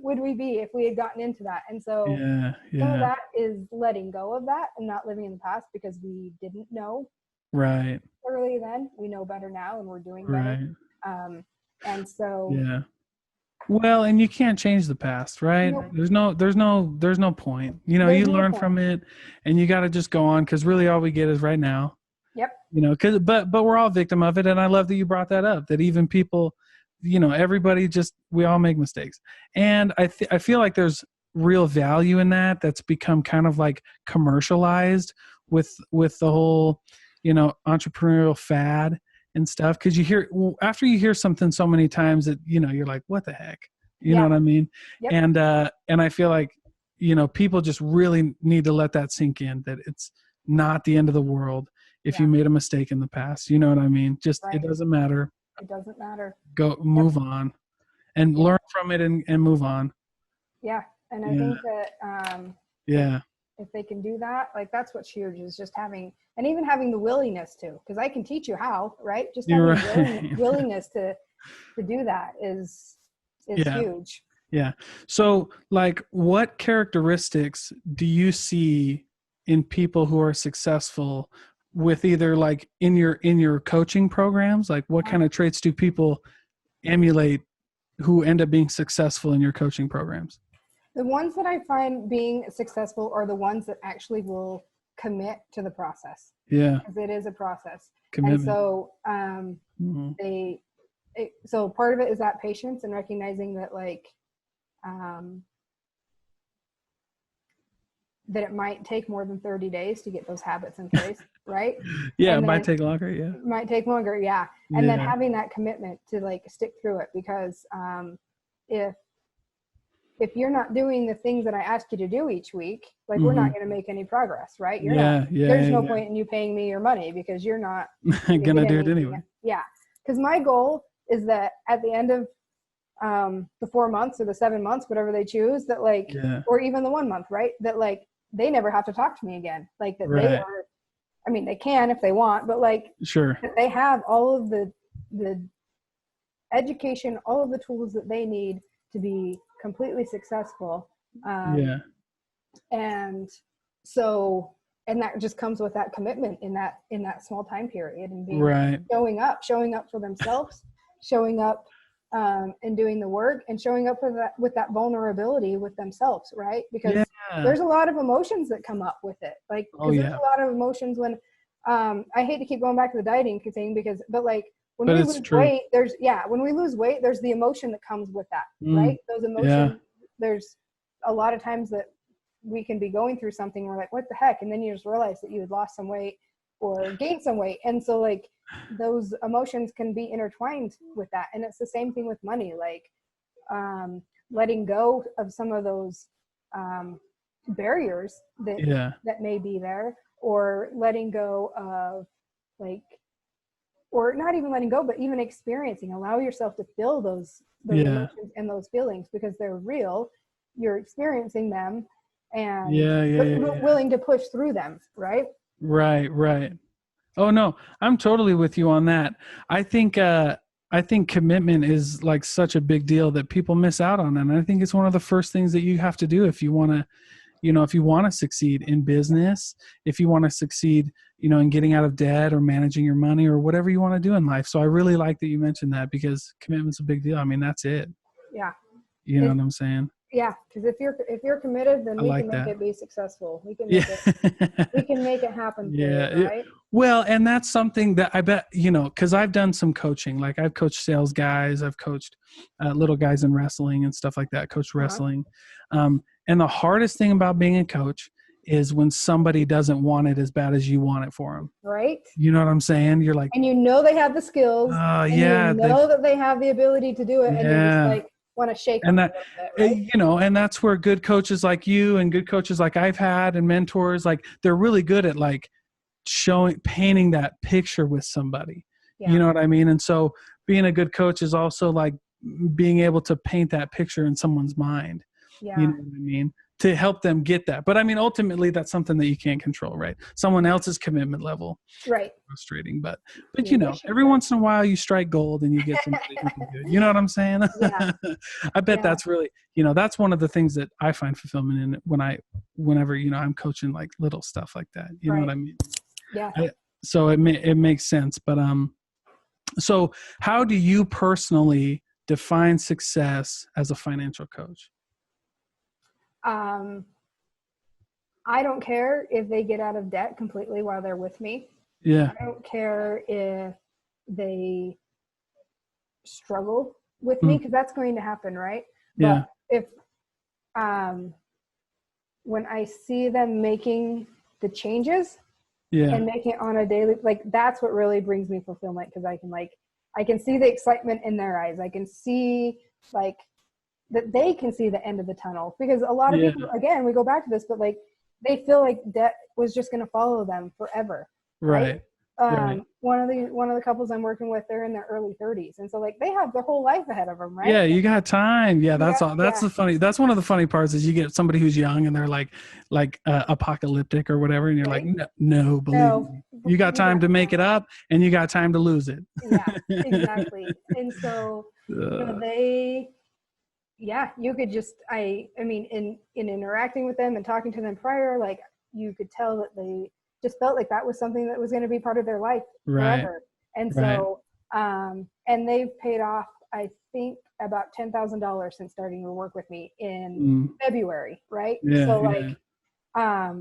would we be if we had gotten into that? And so Yeah. some of Yeah. that is letting go of that and not living in the past, because we didn't know Right. early then. We know better now and we're doing better. Right. Um, and so, Yeah. Well, and you can't change the past, right? nope, There's no point. You know, there's you no learn point. from it and you got to just go on because really all we get is right now. Yep. You know, cuz but we're all victim of it, and I love that you brought that up, that even people, you know, everybody, just we all make mistakes. And I feel like there's real value in that that's become kind of like commercialized with the whole, you know, entrepreneurial fad and stuff, cuz you hear after you hear something so many times that, you know, you're like, what the heck? You know Yeah. what I mean? Yep. And I feel like, you know, people just really need to let that sink in, that it's not the end of the world if Yeah. you made a mistake in the past. You know what I mean? Just it Right. doesn't matter. It doesn't matter. Go Yep. move on and Yeah. learn from it and move on. Yeah. And I Yeah. think that if Yeah. if they can do that, like that's what's huge, is just having, and even having the willingness to, because I can teach you how, right? Just You're having the right. willingness to do that is Yeah. huge. Yeah. So like what characteristics do you see in people who are successful with either like in your coaching programs? Like what kind of traits do people emulate who end up being successful in your coaching programs? The ones that I find being successful are the ones that actually will commit to the process, Yeah. because it is a process. And Commitment. so Hmm. so part of it is that patience and recognizing that like um, that it might take more than 30 days to get those habits in place, right? Yeah. It And might then take longer. Yeah. it might take longer, yeah. And then Yeah. having that commitment to like stick through it, because if if you're not doing the things that I ask you to do each week, like we're not Hmm. going to make any progress, right? You're not, Yeah. Yeah. there's no Yeah. point in you paying me your money because you're not going to Gonna get do it anything. anyway. Yeah. Because my goal is that at the end of the 4 months or the 7 months, whatever they choose, that like, Yeah. or even the 1 month, right? That like they never have to talk to me again. Like that they Right. are, I mean, they can if they want, but like Sure. that they have all of the education, all of the tools that they need to be completely successful. Yeah. And so, and that just comes with that commitment in that small time period, and being Right. showing up for themselves, showing up and doing the work, and showing up with that vulnerability with themselves, right? Yeah. Because there's a lot of emotions that come up with it, like Oh because there's yeah. a lot of emotions when I hate to keep going back to the dieting thing, because but like when But we it's lose true. weight, when we lose weight, there's the emotion that comes with that, Mm. right? Those Yeah. emotions, there's a lot of times that we can be going through something, we're like, what the heck? And then you just realize that you had lost some weight or gained some weight. And so like those emotions can be intertwined with that. And it's the same thing with money, like letting go of some of those barriers that Yeah. that may be there, or letting go of like, or not even letting go, but even experiencing, allow yourself to feel those Yeah. emotions and those feelings because they're real. You're experiencing them and Yeah. Yeah. Yeah. Yeah. willing to push through them, right? Right. Right. Oh no, I'm totally with you on that. I think I think commitment is like such a big deal that people miss out on, and I think it's one of the first things that you have to do if you want to, if you want to succeed in business, if you want to succeed, in getting out of debt or managing your money or whatever you want to do in life. So I really like that you mentioned that because commitment's a big deal. I mean, that's it. Yeah. You know what I'm saying? Yeah, because if you're committed, then I we can like make that. it be successful. Yeah. We can make it happen for you, Yeah. right? Well, and that's something that I bet, because I've done some coaching. Like I've coached sales guys, I've coached little guys in wrestling and stuff like that, coached Uh-huh. wrestling. And the hardest thing about being a coach is when somebody doesn't want it as bad as you want it for them. Right? You know what I'm saying? You're like, And you know they have the skills, oh, and you yeah, know that they have the ability to do it, and you're just yeah. like want to shake And them a that, little bit, right? and that's where good coaches like you and good coaches like I've had and mentors, like they're really good at like painting that picture with somebody. You Yeah. know what I mean? And so being a good coach is also like being able to paint that picture in someone's mind. You Yeah. know what I mean? To help them get that. But I mean, ultimately that's something that you can't control, right? Someone else's commitment level. Right. Frustrating, but You wish you every could. once in a while you strike gold and you get somebody who can do it. You know what I'm saying? Yeah. I bet Yeah. that's really, that's one of the things that I find fulfillment in whenever, I'm coaching like little stuff like that. You know what Right. I mean? Yeah. So it makes sense. But so how do you personally define success as a financial coach? Um, I don't care if they get out of debt completely while they're with me. Yeah. I don't care if they struggle with me Mm, because that's going to happen, right? yeah. But if um, when I see them making the changes Yeah. and making it on a daily, like that's what really brings me fulfillment because I can see the excitement in their eyes. I can see like that they can see the end of the tunnel because a lot of Yeah. people, again, we go back to this, but like they feel like debt was just going to follow them forever, right? Right. Right. One of the couples I'm working with, they're in their early 30s, and so like they have their whole life ahead of them, right? Yeah, you got time. Yeah, You that's got, all. yeah, That's one of the funny parts is you get somebody who's young and they're like apocalyptic or whatever, and you're like, right. no, no, believe No, me, you got you time got to make time. it up, and you got time to lose it. Yeah, exactly. And so, uh, they, yeah, you could just, I mean, in interacting with them and talking to them prior, like you could tell that they just felt like that was something that was going to be part of their life right. forever. And Right. so, and they've paid off, I think, about $10,000 since starting to work with me in Mm, February, right? yeah. So like, Yeah.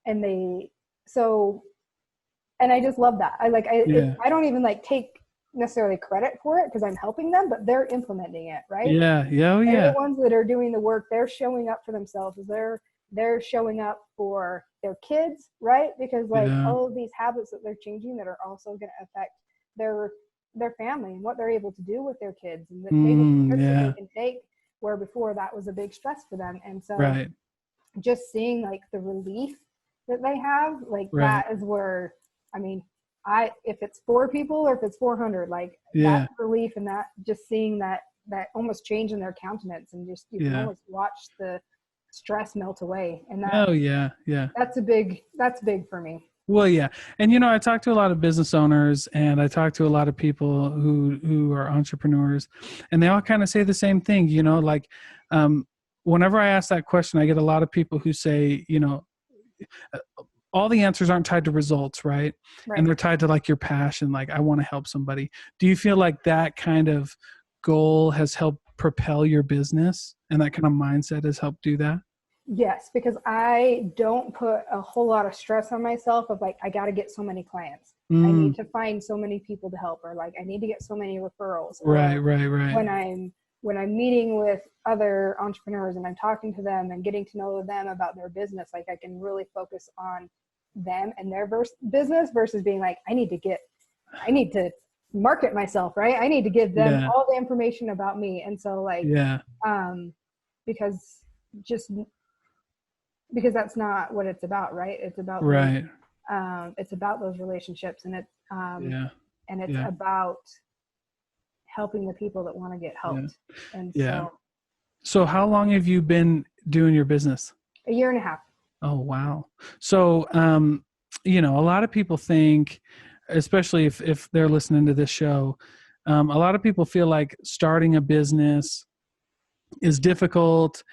and they, so, and I just love that. Yeah. I don't even like take necessarily credit for it because I'm helping them, but they're implementing it, right? Yeah. Yeah. Oh, They're the yeah. ones that are doing the work. They're showing up for themselves. They're showing up for their kids, right? Because like Yeah. all of these habits that they're changing that are also going to affect their their family and what they're able to do with their kids and maybe the trips that they Yeah. can take where before that was a big stress for them. And so Right. just seeing like the relief that they have, like Right. that is where, I mean, if it's 4 people or if it's 400, like that Yeah. relief and that just seeing that almost change in their countenance and just you can Yeah. almost watch the stress melt away, and Oh, yeah. Yeah. that's big for me. Well, yeah. And I talk to a lot of business owners and I talk to a lot of people who are entrepreneurs, and they all kind of say the same thing, like whenever I ask that question, I get a lot of people who say, uh, all the answers aren't tied to results, right? And Right. they're tied to like your passion, like I want to help somebody. Do you feel like that kind of goal has helped propel your business and that kind of mindset has helped do that? Yes, because I don't put a whole lot of stress on myself of like, I got to get so many clients. I Mm, need to find so many people to help, or like, I need to get so many referrals. right, Or right, right. when I'm meeting with other entrepreneurs and I'm talking to them and getting to know them about their business, like I can really focus on them and their business versus being like, I need to market myself, right? I need to give them Yeah, all the information about me. And so like, yeah, because just because that's not what it's about, right? Right. It's about those relationships, and Yeah. it's Yeah. about helping the people that want to get Yeah. helped. And Yeah. so So how long have you been doing your business? a year and a half. Oh, wow. So, a lot of people think, especially if they're listening to this show, a lot of people feel like starting a business is difficult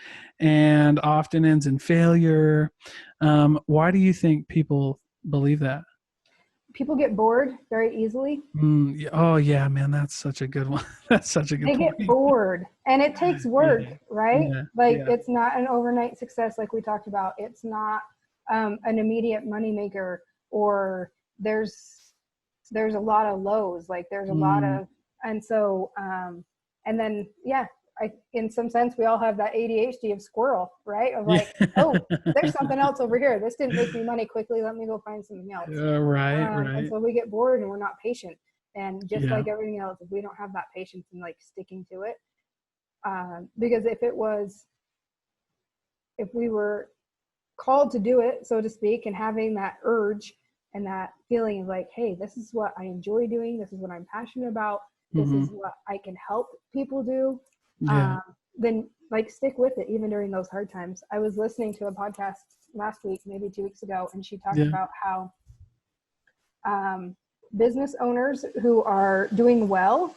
and often ends in failure. Why do you think people believe that? People get bored very easily. Oh, yeah, man, that's such a good one. That's such a good They get point. bored, and it takes work, Yeah, right? yeah, Like, yeah, it's not an overnight success like we talked about. It's not an immediate moneymaker, or there's a lot of lows. Like, there's a lot mm, of, and so and then yeah, in some sense we all have that ADHD of squirrel, right? Of yeah. like, oh, there's something else over here. This didn't make me money quickly. Let me go find something else. Right, And right. so we get bored and we're not patient. And just Yeah, like everything else, if we don't have that patience and like sticking to it, because if we were called to do it, so to speak, and having that urge and that feeling of like, hey, this is what I enjoy doing, this is what I'm passionate about, this hmm, is what I can help people do, yeah, um, then like stick with it even during those hard times. I was listening to a podcast last week, maybe 2 weeks ago, and she talked yeah. about how um, business owners who are doing well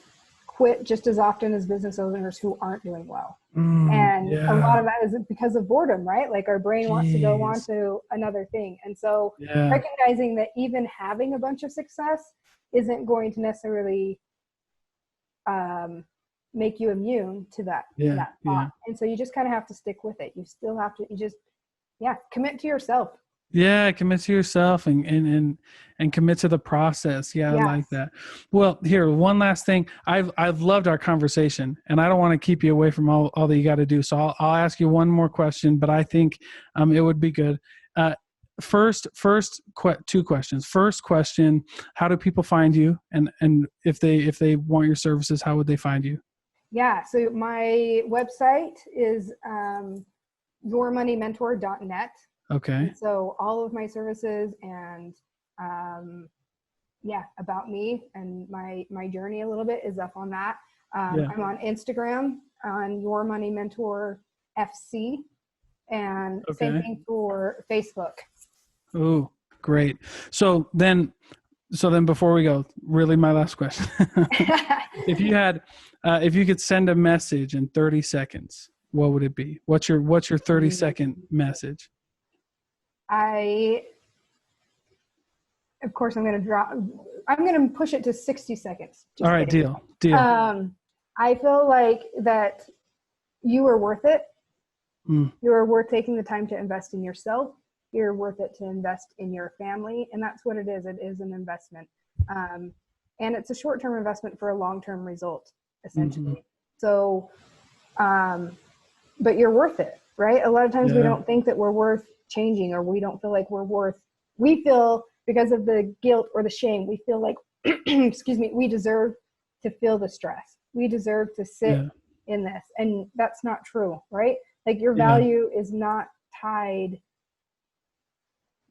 quit just as often as business owners who aren't doing well. And a lot Yeah. of that is because of boredom, right? Like, our brain wants to go on Jeez. to another thing. And so Yeah, recognizing that even having a bunch of success isn't going to necessarily um, make you immune to yeah, that yeah. thought. And so you just kind of have to stick with it. You still have to, yeah, commit to yourself. Yeah, commit to yourself and commit to the process. Yeah, I like Yes. that. Well, here, one last thing. I've loved our conversation, and I don't want to keep you away from all that you got to do. So I'll ask you one more question, but I think it would be good. Uh, two questions. First question: how do people find you? And if they want your services, how would they find you? Yeah. So my website is yourmoneymentor.net. Okay. And so all of my services and yeah, about me and my journey a little bit is up on that. Yeah. I'm on Instagram on Your Money Mentor FC, and same Okay. thing for Facebook. Oh, great. So then before we go, really my last question. If you had, if you could send a message in 30 seconds, what would it be? What's your 30-second message? I, of course, I'm going to push it to 60 seconds. All Just right, kidding. deal. I feel like that you are worth it. Mm, You are worth taking the time to invest in yourself. You're worth it to invest in your family. And that's what it is. It is an investment. And it's a short-term investment for a long-term result, mm-hmm. essentially. So, but you're worth it, right? A lot of times we Yeah, don't think that we're worth changing, or we don't feel like we feel, because of the guilt or the shame, we feel like, excuse me, we deserve to feel the stress. We deserve to sit yeah, in this. And that's not true, right? Like, your yeah. value is not tied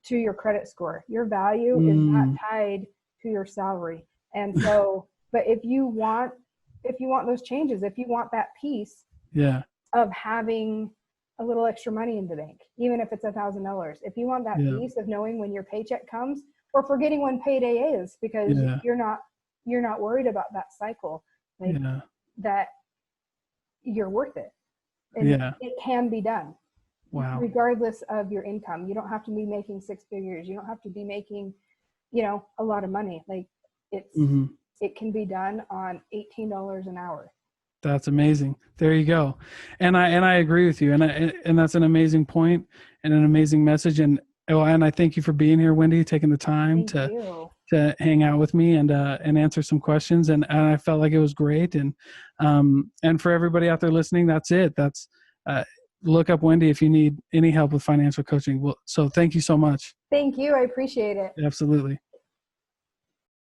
to your credit score. Your value is not Mm, tied to your salary. And so, but if you want those changes, if you want that peace yeah, of having a little extra money in the bank, even if it's $1,000, if you want that yeah, peace of knowing when your paycheck comes, or forgetting when payday is, because yeah, you're not worried about that cycle, like, yeah. that, you're worth it. And Yeah. it can be done Wow. regardless of your income. You don't have to be making six figures. You don't have to be making, a lot of money. Like, Hmm. it can be done on $18 an hour. That's amazing. There you go. And I agree with you. And that's an amazing point and an amazing message. And I thank you for being here, Wendy, taking the time Thank to you. hang out with me and answer some questions. And I felt like it was great. And for everybody out there listening, that's it. Uh, look up Wendy if you need any help with financial coaching. Well, so thank you so much. Thank you. I appreciate it. Absolutely.